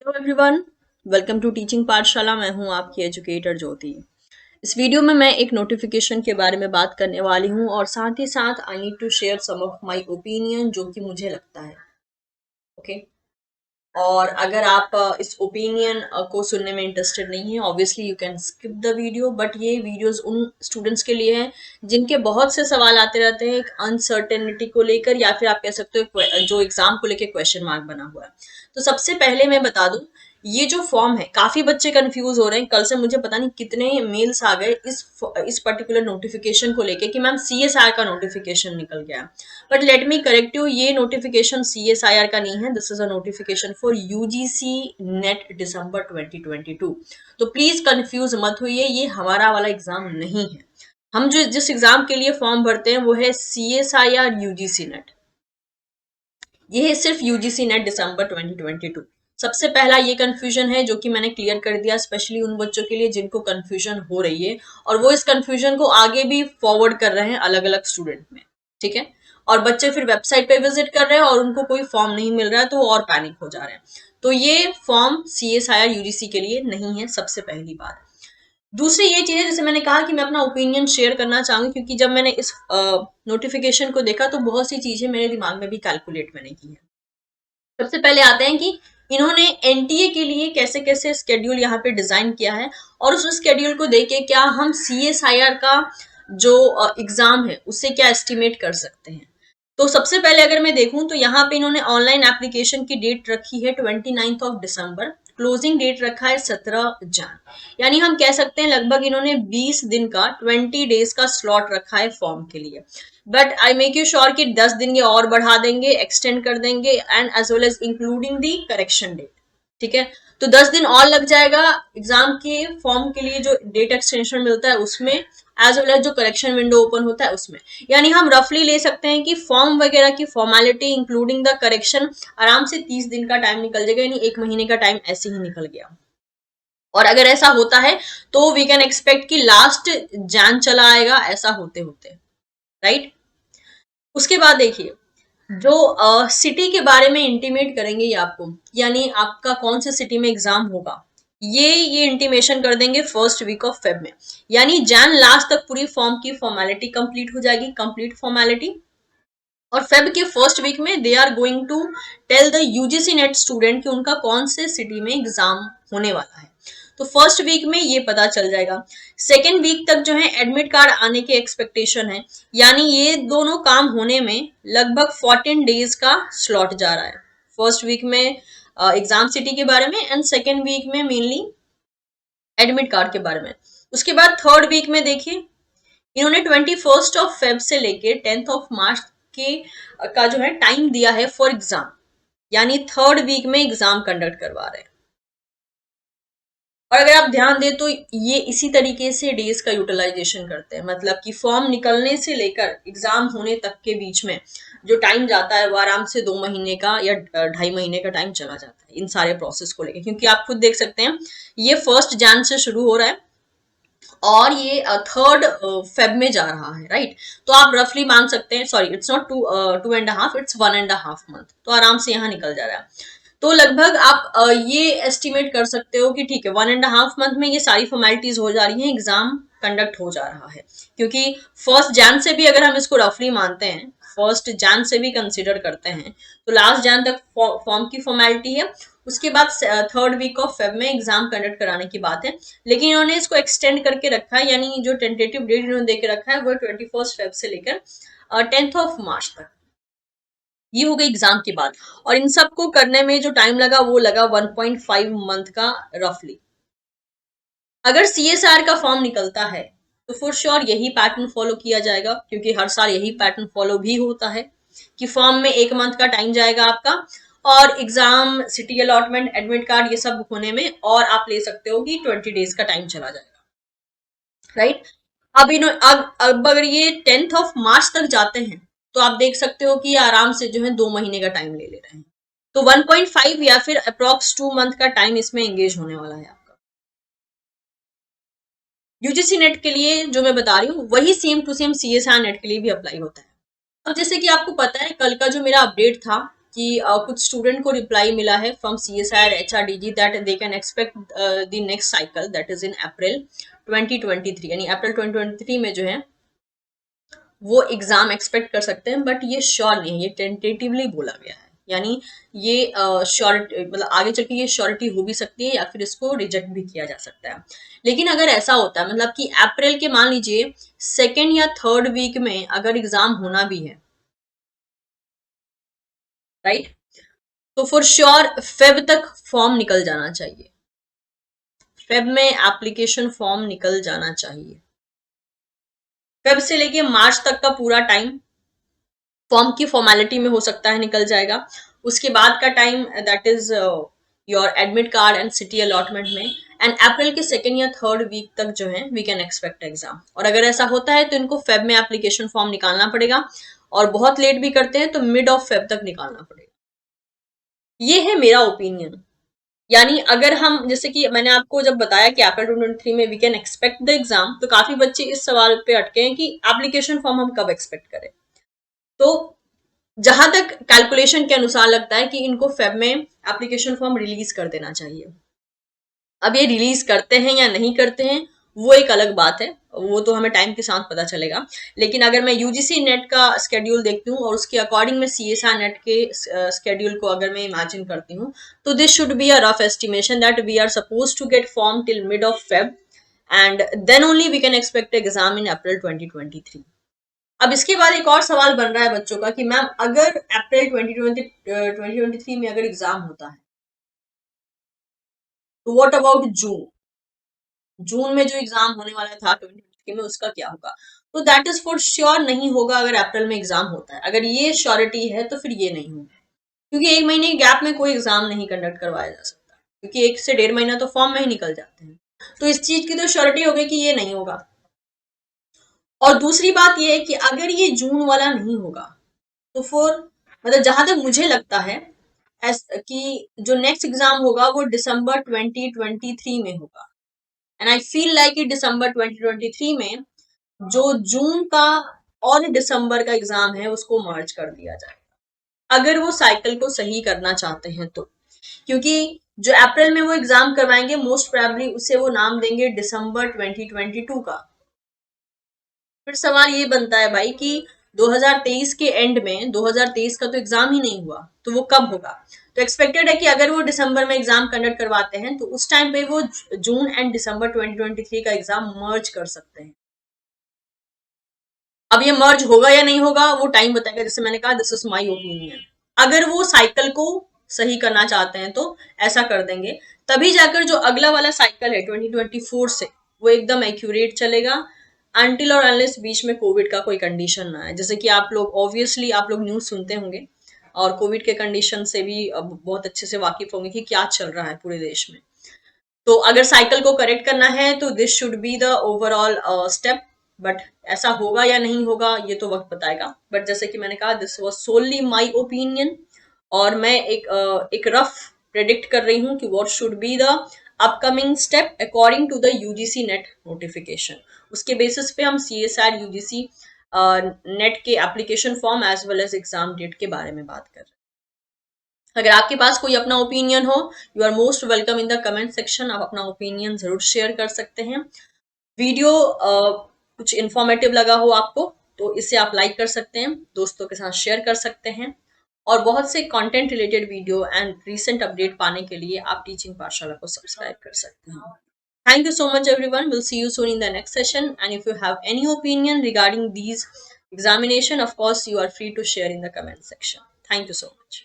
Hello everyone, welcome to teaching Pathshala. मैं हूं आपकी एजुकेटर ज्योति। इस वीडियो में मैं एक नोटिफिकेशन के बारे में बात करने वाली हूं और साथ ही साथ I need to share some of my opinion जो कि मुझे लगता है। ओके, और अगर आप इस ओपिनियन को सुनने में इंटरेस्टेड नहीं है, obviously you can skip the video. But ये वीडियोस उन स्टूडेंट्स के लिए हैं जिनके बहुत से सवाल आते रहते हैं एक अनसर्टेनिटी को लेकर, या फिर आप कह सकते हो जो एग्जाम को लेकर क्वेश्चन मार्क बना हुआ है। तो सबसे पहले मैं बता दूं, ये जो फॉर्म है काफी बच्चे कंफ्यूज हो रहे हैं। कल से मुझे पता नहीं कितने मेल्स आ गए इस पर्टिकुलर नोटिफिकेशन को लेके कि मैम सीएसआर का नोटिफिकेशन निकल गया। But let me correct you, ये नोटिफिकेशन सीएसआईआर का नहीं है। This is a notification for UGC NET December 2022। तो प्लीज कंफ्यूज मत होइए, ये हमारा वाला एग्जाम नहीं है। हम जो जिस एग्जाम के लिए फॉर्म भरते हैं वो है सीएसआईआर यूजीसी नेट। ये है सिर्फ यूजीसी नेट दिसंबर 2022। सबसे पहला ये कंफ्यूजन है जो कि मैंने क्लियर कर दिया, स्पेशली उन बच्चों के लिए जिनको कंफ्यूजन हो रही है और वो इस कंफ्यूजन को आगे भी फॉरवर्ड कर रहे हैं अलग अलग स्टूडेंट में। ठीक है, और बच्चे फिर वेबसाइट पे विजिट कर रहे हैं और उनको कोई फॉर्म नहीं मिल रहा है तो वो और पैनिक हो जा रहे हैं। तो ये फॉर्म सीएसआईआर यूजीसी के लिए नहीं है, सबसे पहली बात। दूसरी ये चीज है, जैसे मैंने कहा कि मैं अपना ओपिनियन शेयर करना चाहूंगी, क्योंकि जब मैंने इस नोटिफिकेशन को देखा तो बहुत सी चीजें मेरे दिमाग में भी कैलकुलेट मैंने की है। सबसे पहले आते हैं कि इन्होंने एनटीए के लिए कैसे कैसे स्केड्यूल यहाँ पे डिजाइन किया है, और उस स्केड्यूल को देख के क्या हम सीएसआईआर का जो एग्जाम है उससे क्या एस्टिमेट कर सकते हैं। तो सबसे पहले अगर मैं देखूं तो यहाँ पे इन्होंने ऑनलाइन एप्लीकेशन की डेट रखी है 29 दिसंबर, क्लोजिंग डेट रखा है 17 जन। यानी हम कह सकते हैं लगभग इन्होंने 20 दिन का 20 डेज का स्लॉट रखा है फॉर्म के लिए। But I make you sure कि 10 दिन ये और बढ़ा देंगे, एक्सटेंड कर देंगे, and as well as including the correction date. ठीक है, तो 10 दिन और लग जाएगा एग्जाम के फॉर्म के लिए जो डेट एक्सटेंशन मिलता है उसमें, एज वेल एज जो करेक्शन विंडो ओपन होता है उसमें। यानी हम रफली ले सकते हैं कि फॉर्म वगैरह की फॉर्मेलिटी इंक्लूडिंग द करेक्शन आराम से 30 दिन का टाइम निकल जाएगा, यानी 1 महीने का टाइम ऐसे ही निकल गया। और अगर ऐसा होता है तो वी कैन एक्सपेक्ट कि लास्ट जैन चला आएगा ऐसा होते होते, राइट। उसके बाद देखिए, जो सिटी के बारे में इंटीमेट करेंगे ये आपको, यानी आपका कौन से सिटी में एग्जाम होगा, ये इंटीमेशन कर देंगे फर्स्ट वीक ऑफ फेब में। यानी जैन लास्ट तक पूरी फॉर्म की फॉर्मेलिटी कंप्लीट हो जाएगी, कंप्लीट फॉर्मेलिटी। और फेब के फर्स्ट वीक में they are going to tell the UGC NET student कि उनका कौन से सिटी में एग्जाम होने वाला है। तो फर्स्ट वीक में ये पता चल जाएगा। सेकेंड वीक तक जो है एडमिट कार्ड आने के एक्सपेक्टेशन है, यानी ये दोनों काम होने में लगभग 14 डेज का स्लॉट जा रहा है। फर्स्ट वीक में एग्जाम सिटी के बारे में, एंड सेकेंड वीक में मेनली एडमिट कार्ड के बारे में। उसके बाद थर्ड वीक में देखिए, इन्होंने 21 फेब से लेके 10 मार्च के का जो है टाइम दिया है फॉर एग्जाम, यानी थर्ड वीक में एग्जाम कंडक्ट करवा रहे हैं। और अगर आप ध्यान दें तो ये इसी तरीके से डेज का यूटिलाइजेशन करते हैं, मतलब कि फॉर्म निकलने से लेकर एग्जाम होने तक के बीच में जो टाइम जाता है वो आराम से 2 महीने का या 2.5 महीने का टाइम चला जाता है इन सारे प्रोसेस को लेकर। क्योंकि आप खुद देख सकते हैं ये 1 जैन से शुरू हो रहा है और ये थर्ड फेब में जा रहा है, राइट। तो आप रफली मान सकते हैं, sorry it's not 2.5, it's 1.5 month, तो आराम से यहाँ निकल जा रहा है। तो लगभग आप ये एस्टिमेट कर सकते हो कि ठीक है 1.5 मंथ में ये सारी फॉर्मेलिटीज हो जा रही हैं, एग्जाम कंडक्ट हो जा रहा है। क्योंकि 1 जैन से भी अगर हम इसको रफली मानते हैं, 1 जैन से भी कंसिडर करते हैं, तो लास्ट जैन तक फॉर्म की फॉर्मेलिटी है। उसके बाद थर्ड वीक ऑफ फेब में एग्जाम कंडक्ट कराने की बात है। लेकिन इन्होंने इसको एक्सटेंड करके रखा है, यानी जो टेंटेटिव डेट इन्होंने दे के रखा है वो 21 फेब से लेकर 10 मार्च तक। ये हो गई एग्जाम की बात। और इन सब को करने में जो टाइम लगा वो लगा 1.5 मंथ का रफली। अगर सीएसआर का फॉर्म निकलता है तो फॉर श्योर यही पैटर्न फॉलो किया जाएगा, क्योंकि हर साल यही पैटर्न फॉलो भी होता है कि फॉर्म में 1 मंथ का टाइम जाएगा आपका, और exam city allotment admit card ये सब होने में और आप ले सकते हो कि 20 डेज का टाइम चला जाएगा, राइट। अब अगर ये 10 मार्च तक जाते हैं तो आप देख सकते हो कि ये आराम से जो है 2 महीने का टाइम ले ले रहे हैं। तो 1.5 या फिर अप्रोक्स 2 मंथ का टाइम इसमें एंगेज होने वाला है आपका। यूजीसी नेट के लिए जो मैं बता रही हूँ वही same to same CSR NET के लिए भी अप्लाई होता है। अब जैसे कि आपको पता है कल का जो मेरा अपडेट था कि कुछ स्टूडेंट को रिप्लाई मिला है फ्रॉम CSI और HRDG that they can expect the next cycle that is in April 2023, यानी अप्रैल 2023 में जो है वो एग्जाम एक्सपेक्ट कर सकते हैं, बट ये श्योर नहीं है, ये टेंटेटिवली बोला गया है, यानी ये श्योरिटी मतलब आगे चल के ये श्योरिटी हो भी सकती है या फिर इसको रिजेक्ट भी किया जा सकता है। लेकिन अगर ऐसा होता है मतलब कि अप्रैल के मान लीजिए सेकेंड या थर्ड वीक में अगर एग्जाम होना भी है, राइट, तो फॉर श्योर फेब तक फॉर्म निकल जाना चाहिए, फेब में एप्लीकेशन फॉर्म निकल जाना चाहिए। फेब से लेके मार्च तक का पूरा टाइम फॉर्म की फॉर्मेलिटी में हो सकता है निकल जाएगा। उसके बाद का time that is your admit card and city allotment में, एंड अप्रैल के सेकेंड या थर्ड वीक तक जो है वी कैन एक्सपेक्ट एग्जाम। और अगर ऐसा होता है तो इनको फेब में एप्लीकेशन फॉर्म निकालना पड़ेगा, और बहुत लेट भी करते हैं तो मिड ऑफ फेब तक निकालना पड़ेगा। ये है मेरा ओपिनियन। यानी अगर हम, जैसे कि मैंने आपको जब बताया कि अप्रैल 2023 में we can expect the exam, तो काफी बच्चे इस सवाल पे अटके हैं कि एप्लीकेशन फॉर्म हम कब एक्सपेक्ट करें। तो जहां तक कैलकुलेशन के अनुसार लगता है कि इनको फेब में एप्लीकेशन फॉर्म रिलीज कर देना चाहिए। अब ये रिलीज करते हैं या नहीं करते हैं वो एक अलग बात है, वो तो हमें टाइम के साथ पता चलेगा। लेकिन अगर मैं यूजीसी नेट का स्केड्यूल देखती हूँ और उसके अकॉर्डिंग में CSI नेट के स्केड्यूल को अगर मैं इमेजिन करती हूँ, तो this should be a rough estimation that we are suppose to get form till mid of Feb, and then only we can expect exam in April 2023। अब इसके बाद एक और सवाल बन रहा है बच्चों का कि मैम अगर अप्रैल 2023 में अगर एग्जाम होता है तो व्हाट अबाउट जून, जून में जो एग्जाम होने वाला था 2023 में उसका क्या होगा? तो दैट इज फॉर श्योर नहीं होगा अगर अप्रैल में एग्जाम होता है। अगर ये श्योरिटी है तो फिर ये नहीं होगा, क्योंकि एक महीने के गैप में कोई एग्जाम नहीं कंडक्ट करवाया जा सकता, क्योंकि 1 से 1.5 महीना तो फॉर्म में ही निकल जाते हैं। तो इस चीज की तो श्योरिटी हो गई कि ये नहीं होगा। और दूसरी बात ये है कि अगर ये जून वाला नहीं होगा तो फिर मतलब जहां तक मुझे लगता है कि जो नेक्स्ट एग्जाम होगा वो दिसंबर 2023 में होगा, एंड आई फील लाइक कि दिसंबर 2023 में जो जून का और दिसंबर का एग्जाम है उसको मर्ज कर दिया जाए, अगर वो साइकिल को सही करना चाहते हैं तो। क्योंकि जो अप्रैल में वो एग्जाम करवाएंगे मोस्ट प्रोबेबली उसे वो नाम देंगे दिसंबर 2022 का। फिर सवाल ये बनता है भाई कि 2023 के एंड में 2023 का तो एग्जाम ही नहीं हुआ, तो वो कब होगा? तो एक्सपेक्टेड है कि अगर वो दिसंबर में एग्जाम कंडक्ट करवाते हैं तो उस टाइम पे वो जून एंड दिसंबर 2023 का एग्जाम मर्ज कर सकते हैं। अब ये मर्ज होगा या नहीं होगा वो टाइम बताएगा, जैसे मैंने कहा दिस इज माई ओपिनियन। अगर वो साइकिल को सही करना चाहते हैं तो ऐसा कर देंगे, तभी जाकर जो अगला वाला साइकिल है 2024 से वो एकदम एक्यूरेट चलेगा, अनटिल और अनलेस बीच में कोविड का कोई कंडीशन ना है। जैसे कि आप लोग ऑब्वियसली आप लोग न्यूज सुनते होंगे और कोविड के कंडीशन से भी अब बहुत अच्छे से वाकिफ होंगे कि क्या चल रहा है पूरे देश में। तो अगर साइकिल को करेक्ट करना है तो this should be the overall step, but ऐसा होगा या नहीं होगा ये तो वक्त बताएगा। बट जैसे कि मैंने कहा this was solely my opinion, और मैं एक रफ प्रेडिक्ट कर रही हूँ कि what should be the upcoming step according to the UGC NET notification. उसके बेसिस पे हम CSI यूजीसी नेट के application form as well as exam date के बारे में बात कर रहे हैं। अगर आपके पास कोई अपना ओपिनियन हो, you are most welcome in the comment section. आप अपना ओपिनियन जरूर शेयर कर सकते हैं। वीडियो कुछ इंफॉर्मेटिव लगा हो आपको तो इसे आप लाइक कर सकते हैं, दोस्तों के साथ शेयर कर सकते हैं, और बहुत से content related video and recent update पाने के लिए आप टीचिंग पाठशाला को सब्सक्राइब कर सकते हैं। Thank you so much everyone. We'll see you soon in the next session, and if you have any opinion regarding these examination, of course you are free to share in the comment section. Thank you so much.